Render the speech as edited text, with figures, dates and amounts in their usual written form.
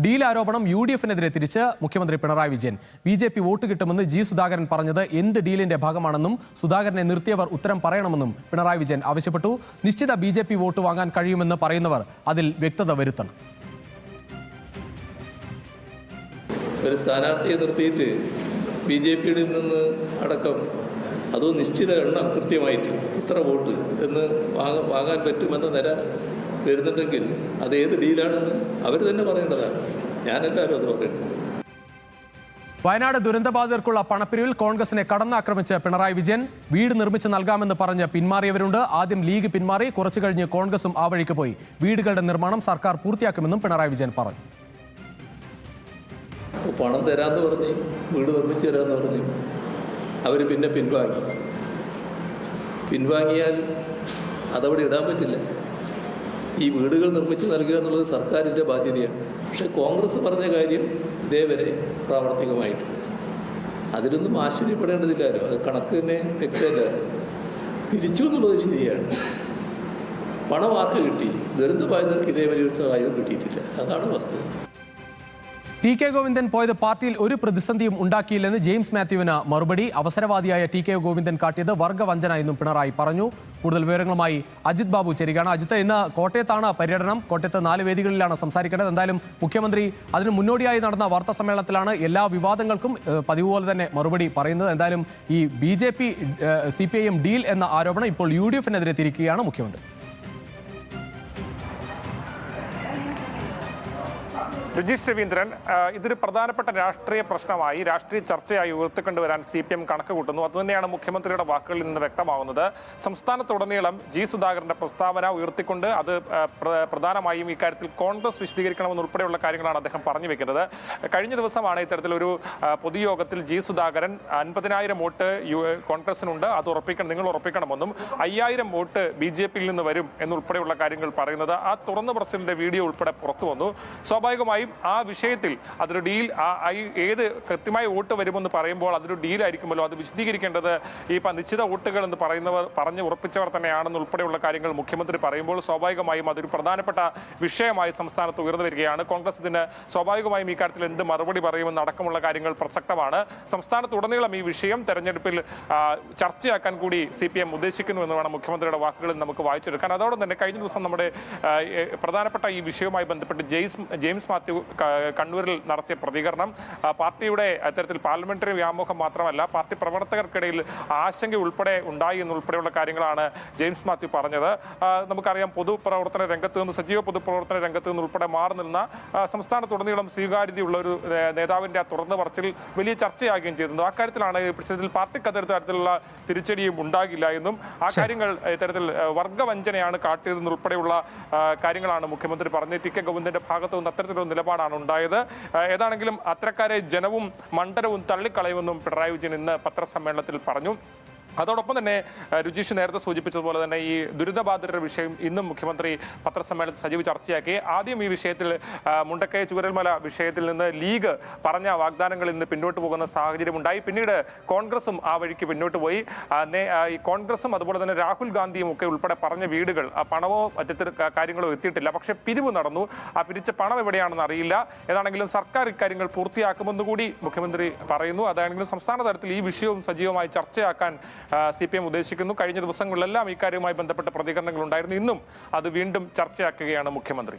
Deal ആരോപണം UDF-നെതിരെ തിരിച്ച് മുഖ്യമന്ത്രി പിണറായി വിജയൻ. BJP വോട്ട് കിട്ടുമെന്ന് G. സുധാകരൻ പറഞ്ഞത് എന്ത് ഡീലിന്റെ ഭാഗമാണെന്നും സുധാകരനെ നിർത്തിയവർ ഉത്തരം പറയണമെന്നും പിണറായി വിജയൻ ആവശ്യപ്പെട്ടു. നിശ്ചിത BJP വോട്ട് വാങ്ങാൻ കഴിയുമെന്ന് പറയുന്നവർ അതിൽ വ്യക്തത വരുത്തണം. ഒരു സ്ഥാനാർത്ഥിയെ നിർത്തിയിട്ട് BJP-യുടെ നിന്ന് അടക്കം അതോ നിശ്ചിത എണ്ണം കൃത്യമായിട്ട് ഇത്ര വോട്ട് എന്ന് വാങ്ങാൻ പറ്റുമെന്ന നില വരുന്നുണ്ടെങ്കിൽ അത് ഏത് ഡീലാണെന്ന് അവർ തന്നെ പറയേണ്ടതാണ്. ഞാനെല്ലാവരും അത് പറയുന്നത്. വയനാട് ദുരന്തബാധിതർക്കുള്ള പണപ്പിരിവിൽ കോൺഗ്രസിനെ കടന്നാക്രമിച്ച് പിണറായി വിജയൻ. വീട് നിർമ്മിച്ച് നൽകാമെന്ന് പറഞ്ഞ് പിന്മാറിയവരുണ്ട്. ആദ്യം ലീഗ് പിന്മാറി, കുറച്ചു കഴിഞ്ഞ് കോൺഗ്രസും ആ വഴിക്ക് പോയി. വീടുകളുടെ നിർമ്മാണം സർക്കാർ പൂർത്തിയാക്കുമെന്നും പിണറായി വിജയൻ പറഞ്ഞു. പണം തരാമെന്ന് പറഞ്ഞ്, വീട് നിർമ്മിച്ച് തരാമെന്ന് പറഞ്ഞ് അവർ പിന്നെ പിൻവാങ്ങിയാൽ അതവിടെ ഇടാൻ പറ്റില്ല. ഈ വീടുകൾ നിർമ്മിച്ച് നൽകുക എന്നുള്ളത് സർക്കാരിൻ്റെ ബാധ്യതയാണ്. പക്ഷേ കോൺഗ്രസ് പറഞ്ഞ കാര്യം ഇതേവരെ പ്രാവർത്തികമായിട്ടില്ല. അതിലൊന്നും ആശ്ചര്യപ്പെടേണ്ടതില്ലല്ലോ. അത് കണക്ക് തന്നെ വ്യക്തമല്ല. പിരിച്ചു എന്നുള്ളത് ശരിയാണ്. പണം ആർക്ക് കിട്ടി? ദുരന്തബാധിതർക്ക് ഇതേവരെ ഒരു സഹായവും കിട്ടിയിട്ടില്ല. അതാണ് വസ്തുത. TK ഗോവിന്ദൻ പോയത് പാർട്ടിയിൽ ഒരു പ്രതിസന്ധിയും ഉണ്ടാക്കിയില്ലെന്ന് ജെയിംസ് മാത്യുവിന് മറുപടി. അവസരവാദിയായ TK ഗോവിന്ദൻ കാട്ടിയത് വർഗവഞ്ചന എന്നും പിണറായി പറഞ്ഞു. കൂടുതൽ വിവരങ്ങളുമായി അജിത് ബാബു ചേരുകയാണ്. അജിത്ത്, ഇന്ന് കോട്ടയത്താണ് പര്യടനം. കോട്ടയത്ത് 4 വേദികളിലാണ് സംസാരിക്കേണ്ടത്. എന്തായാലും മുഖ്യമന്ത്രി അതിന് മുന്നോടിയായി നടന്ന വാർത്താ സമ്മേളനത്തിലാണ് എല്ലാ വിവാദങ്ങൾക്കും പതിവ് പോലെ തന്നെ മറുപടി പറയുന്നത്. എന്തായാലും ഈ BJP CPIM ഡീൽ എന്ന ആരോപണം ഇപ്പോൾ UDF-നെതിരെ തിരിക്കുകയാണ് മുഖ്യമന്ത്രി. രജീഷ് രവീന്ദ്രൻ, ഇതൊരു പ്രധാനപ്പെട്ട രാഷ്ട്രീയ പ്രശ്നമായി, രാഷ്ട്രീയ ചർച്ചയായി ഉയർത്തിക്കൊണ്ടുവരാൻ CPM കണക്ക് കൂട്ടുന്നു. അതുതന്നെയാണ് മുഖ്യമന്ത്രിയുടെ വാക്കുകളിൽ നിന്ന് വ്യക്തമാകുന്നത്. സംസ്ഥാനത്തുടനീളം G. സുധാകരന്റെ പ്രസ്താവന ഉയർത്തിക്കൊണ്ട് അത് പ്രധാനമായും ഇക്കാര്യത്തിൽ കോൺഗ്രസ് വിശദീകരിക്കണമെന്നുൾപ്പെടെയുള്ള കാര്യങ്ങളാണ് അദ്ദേഹം പറഞ്ഞു വെക്കുന്നത്. കഴിഞ്ഞ ദിവസമാണ് ഇത്തരത്തിലൊരു പൊതുയോഗത്തിൽ G. സുധാകരൻ 50,000 വോട്ട് കോൺഗ്രസിനുണ്ട്, അത് നിങ്ങൾ ഉറപ്പിക്കണമെന്നും 5,000 വോട്ട് BJP-യിൽ നിന്ന് വരും എന്നുൾപ്പെടെയുള്ള കാര്യങ്ങൾ പറയുന്നത്. ആ തുറന്നു പറച്ചിലിന്റെ വീഡിയോ ഉൾപ്പെടെ പുറത്തു വന്നു. സ്വാഭാവികമായും ആ വിഷയത്തിൽ അതൊരു ഡീൽ, ഏത് കൃത്യമായ വോട്ട് വരുമെന്ന് പറയുമ്പോൾ അതൊരു ഡീലായിരിക്കുമല്ലോ. അത് വിശദീകരിക്കേണ്ടത് ഈ നിശ്ചിത വോട്ടുകൾ എന്ന് പറഞ്ഞ് ഉറപ്പിച്ചവർ തന്നെയാണെന്ന് ഉൾപ്പെടെയുള്ള കാര്യങ്ങൾ മുഖ്യമന്ത്രി പറയുമ്പോൾ സ്വാഭാവികമായും അതൊരു പ്രധാനപ്പെട്ട വിഷയമായി സംസ്ഥാനത്ത് ഉയർന്നു വരികയാണ്. കോൺഗ്രസ് ഇതിന് സ്വാഭാവികമായും ഈ കാര്യത്തിൽ എന്ത് മറുപടി പറയുമെന്ന് അടക്കമുള്ള കാര്യങ്ങൾ പ്രസക്തമാണ്. സംസ്ഥാനത്തുടനീളം ഈ വിഷയം തെരഞ്ഞെടുപ്പിൽ ചർച്ചയാക്കാൻ കൂടി CPM ഉദ്ദേശിക്കുന്നു എന്ന് വേണം മുഖ്യമന്ത്രിയുടെ വാക്കുകളിൽ നമുക്ക് വായിച്ചെടുക്കാൻ. അതോടൊപ്പം തന്നെ കഴിഞ്ഞ ദിവസം നമ്മുടെ പ്രധാനപ്പെട്ട ഈ വിഷയവുമായി ബന്ധപ്പെട്ട് ജെയിംസ് മാത്യു കണ്ണൂരിൽ നടത്തിയ പ്രതികരണം പാർട്ടിയുടെ അത്തരത്തിൽ പാർലമെന്ററി വ്യാമോഹം മാത്രമല്ല, പാർട്ടി പ്രവർത്തകർക്കിടയിൽ ആശങ്ക ഉൾപ്പെടെ ഉണ്ടായി എന്നുൾപ്പെടെയുള്ള കാര്യങ്ങളാണ് ജെയിംസ് മാത്യു പറഞ്ഞത്. നമുക്കറിയാം, പൊതുപ്രവർത്തന രംഗത്ത് നിന്ന്, സജീവ പൊതുപ്രവർത്തന രംഗത്ത് നിന്ന് ഉൾപ്പെടെ മാറി നിന്ന സംസ്ഥാനത്തുടനീളം സ്വീകാര്യതയുള്ള ഒരു നേതാവിന്റെ ആ തുറന്നു പറച്ചിൽ വലിയ ചർച്ചയാകുകയും ചെയ്തിരുന്നു. അക്കാര്യത്തിലാണ് പ്രശ്നത്തിൽ പാർട്ടിക്ക് തരത്തിലുള്ള തിരിച്ചടിയും ഉണ്ടാകില്ല എന്നും ആ കാര്യങ്ങൾ ഇത്തരത്തിൽ വർഗവഞ്ചനയാണ് കാട്ടിയതെന്നുൾപ്പെടെയുള്ള കാര്യങ്ങളാണ് മുഖ്യമന്ത്രി പറഞ്ഞത്. TK ഗോവിന്ദന്റെ ഭാഗത്തു നിന്ന് അത്തരത്തിലുള്ള നിലപാടാണ് ഉണ്ടായത്. ഏതാണെങ്കിലും അത്തരക്കാരെ ജനവും മണ്ഡലവും തള്ളിക്കളയുമെന്നും പിണറായി വിജയൻ ഇന്ന് പത്രസമ്മേളനത്തിൽ പറഞ്ഞു. അതോടൊപ്പം തന്നെ രുചീഷ് നേരത്തെ സൂചിപ്പിച്ചതുപോലെ തന്നെ ഈ ദുരിതബാധിതരുടെ വിഷയം ഇന്നും മുഖ്യമന്ത്രി പത്രസമ്മേളനത്തിൽ സജീവ ചർച്ചയാക്കി. ആദ്യം ഈ വിഷയത്തിൽ മുണ്ടക്കൈ ചൂരൽമല വിഷയത്തിൽ നിന്ന് ലീഗ് പറഞ്ഞ വാഗ്ദാനങ്ങളിൽ നിന്ന് പിന്നോട്ട് പോകുന്ന സാഹചര്യം ഉണ്ടായി. പിന്നീട് കോൺഗ്രസും ആ വഴിക്ക് പിന്നോട്ട് പോയി. ഈ കോൺഗ്രസും അതുപോലെ തന്നെ രാഹുൽ ഗാന്ധിയും ഒക്കെ ഉൾപ്പെടെ പറഞ്ഞ വീടുകൾ പണമോ മറ്റു കാര്യങ്ങളോ എത്തിയിട്ടില്ല. പക്ഷെ പിരിവ് നടന്നു. ആ പിരിച്ച പണം എവിടെയാണെന്ന് അറിയില്ല. ഏതാണെങ്കിലും സർക്കാർ ഇക്കാര്യങ്ങൾ പൂർത്തിയാക്കുമെന്ന് കൂടി മുഖ്യമന്ത്രി പറയുന്നു. അതാണെങ്കിലും സംസ്ഥാന തലത്തിൽ ഈ വിഷയവും സജീവമായി ചർച്ചയാക്കാൻ CPM ഉദ്ദേശിക്കുന്നു. കഴിഞ്ഞ ദിവസങ്ങളിലെല്ലാം ഇക്കാര്യവുമായി ബന്ധപ്പെട്ട പ്രതികരണങ്ങൾ ഉണ്ടായിരുന്നു. ഇന്നും അത് വീണ്ടും ചർച്ചയാക്കുകയാണ് മുഖ്യമന്ത്രി.